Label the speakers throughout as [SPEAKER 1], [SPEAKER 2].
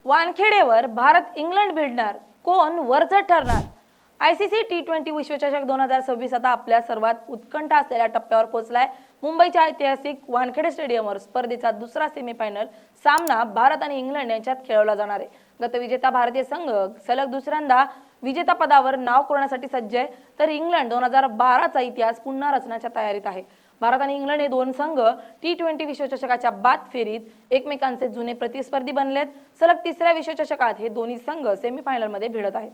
[SPEAKER 1] वानखेडेवर Bharat England भिडणार, कोण वरचढ ठरणार? आयसीसी T20 विश्वचषक 2026 आता आपल्या सर्वात उत्कंठ असलेल्या टप्प्यावर पोहोचलाय। मुंबईच्या ऐतिहासिक वानखेडे स्टेडियमवर स्पर्धेचा दुसरा सेमीफायनल सामना भारत आणि इंग्लंड यांच्यात खेळवला जाणार आहे। गतविजेता भारतीय संघ सलग दुसऱ्यांदा विजेता पदावर नाव कोरण्यासाठी सज्ज आहे, तर इंग्लंड 2012 चा इतिहास पुन्हा रचण्याच्या तयारीत आहे। भारत आणि इंग्लंड हे दोन संघ T20 विश्वचषकाच्या बाद फेरीत एकमेकांचे जुने प्रतिस्पर्धी बनलेत। सलग तिसऱ्या विश्वचषकात हे दोन्ही संघ सेमीफायनलमध्ये भिडत आहेत।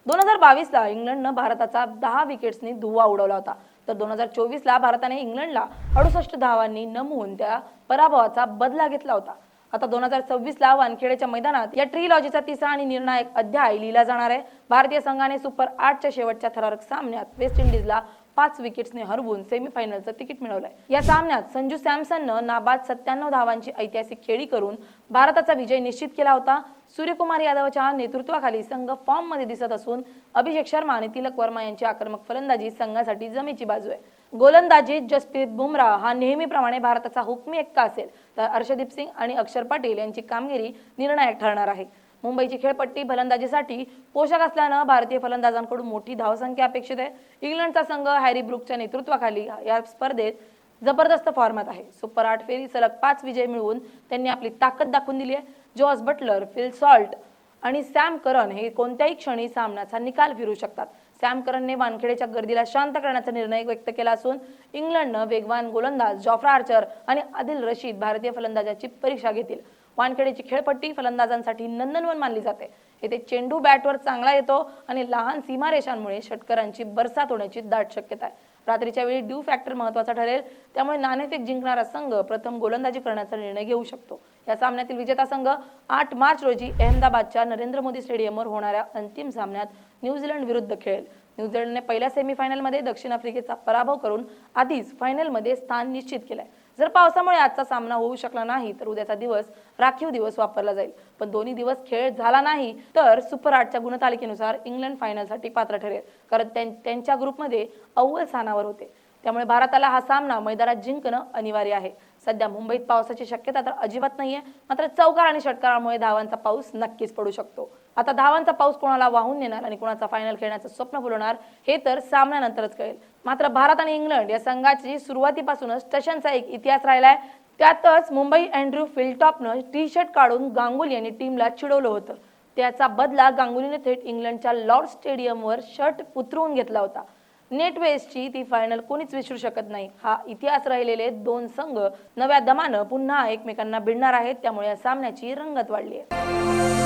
[SPEAKER 1] 2022 ला इंग्लंडनं भारताचा 10 विकेट्सनी धुव्वा उडवला होता, तर 2024 ला भारताने इंग्लंडला 68 धावांनी नमवून त्या पराभवाचा बदला घेतला होता। आता 2026 ला वानखेडेच्या मैदानात या ट्रिलॉजीचा तिसरा आणि निर्णायक अध्याय लिहिला जाणार आहे। भारतीय संघाने सुपर 8 च्या शेवटच्या थरारक सामन्यात वेस्ट इंडिजला 5 विकेट्सने हरवून सेमीफायनलचं तिकीट मिळवलंय। या सामन्यात संजू सॅमसननं नाबाद 97 धावांची ऐतिहासिक खेळी करून भारताचा विजय निश्चित केला होता। सूर्यकुमार यादवच्या नेतृत्वाखाली संघ फॉर्म मध्ये दिसत असून अभिषेक शर्मा आणि तिलक वर्मा यांची आक्रमक फलंदाजी संघासाठी जमेची बाजू आहे। गोलंदाजीत जसप्रीत बुमराह हा नेहमीप्रमाणे भारताचा हुकमी एक्का असेल, तर अर्शदीप सिंग आणि अक्षर पटेल यांची कामगिरी निर्णायक ठरणार आहे। मुंबईची खेळपट्टी फलंदाजीसाठी पोषक असल्यानं भारतीय फलंदाजांकडून मोठी धावसंख्या अपेक्षित आहे। इंग्लंडचा संघ हॅरी ब्रूकच्या नेतृत्वाखाली या स्पर्धेत जबरदस्त फॉर्मात आहे। सुपर 8 फेरी सलग 5 विजय मिळवून त्यांनी आपली ताकद दाखवून दिली आहे। जॉस बटलर, फिल सॉल्ट आणि सॅम करन हे कोणत्याही क्षणी सामन्याचा निकाल फिरू शकतात। सॅम करनने वानखेडेच्या गर्दीला शांत करण्याचा निर्णय व्यक्त केला असून इंग्लंडनं वेगवान गोलंदाज जॉफ्रा आर्चर आणि आदिल रशीद भारतीय फलंदाजाची परीक्षा घेतील। वानखेडेची खेळपट्टी फलंदाजांसाठी नंदनवन मानली जाते। येथे चेंडू बॅटवर चांगला येतो आणि लहान सीमारेषांमुळे षटकारांची बरसात होण्याची दाट शक्यता आहे। रात्रीच्या वेळी ड्यू फॅक्टर महत्त्वाचा ठरेल, त्यामुळे नाणेफेक जिंकणारा संघ प्रथम गोलंदाजी करण्याचा निर्णय घेऊ शकतो। या सामन्यातील विजेता संघ 8 मार्च रोजी अहमदाबादच्या नरेंद्र मोदी स्टेडियमवर होणाऱ्या अंतिम सामन्यात न्यूझीलंड विरुद्ध खेळेल। न्यूझीलंडने पहिल्या सेमीफायनलमध्ये दक्षिण आफ्रिकेचा पराभव करून आधीच फायनलमध्ये स्थान निश्चित केलंय। जर पावसामुळे आजचा सामना होऊ शकला नाही तर उद्याचा दिवस राखीव दिवस वापरला जाईल, पण दोन्ही दिवस खेळ झाला नाही तर सुपर 8 च्या गुणतालिकेनुसार इंग्लंड फायनलसाठी पात्र ठरेल, कारण त्यांच्या ग्रुपमध्ये अव्वल स्थानावर होते। त्यामुळे भारताला हा सामना मैदानात जिंकणं अनिवार्य आहे। सध्या मुंबईत पावसाची शक्यता तर अजिबात नाहीये, मात्र चौकार आणि षटकारामुळे धावांचा पाऊस नक्कीच पडू शकतो। आता धावांचा पाऊस कोणाला वाहून नेणार आणि कोणाचा फायनल खेळण्याचं स्वप्न फुलवणार हे तर सामन्यानंतरच कळेल। मात्र भारत आणि इंग्लंड या संघाची सुरुवातीपासूनच टशनचा एक इतिहास राहिलाय। त्यातच मुंबई अँड्र्यू फिलटॉपनं टी-शर्ट काढून गांगुली यांनी टीमला चिडवलं होतं। त्याचा बदला गांगुलीने थेट इंग्लंडच्या लॉर्ड स्टेडियमवर शर्ट उतरवून घेतला होता। नेटवेस्टची ती फायनल कोणीच विसरू शकत नाही। हा इतिहास राहिलेले दोन संघ नव्या दमानं पुन्हा एकमेकांना भिडणार आहेत, त्यामुळे या सामन्याची रंगत वाढली आहे।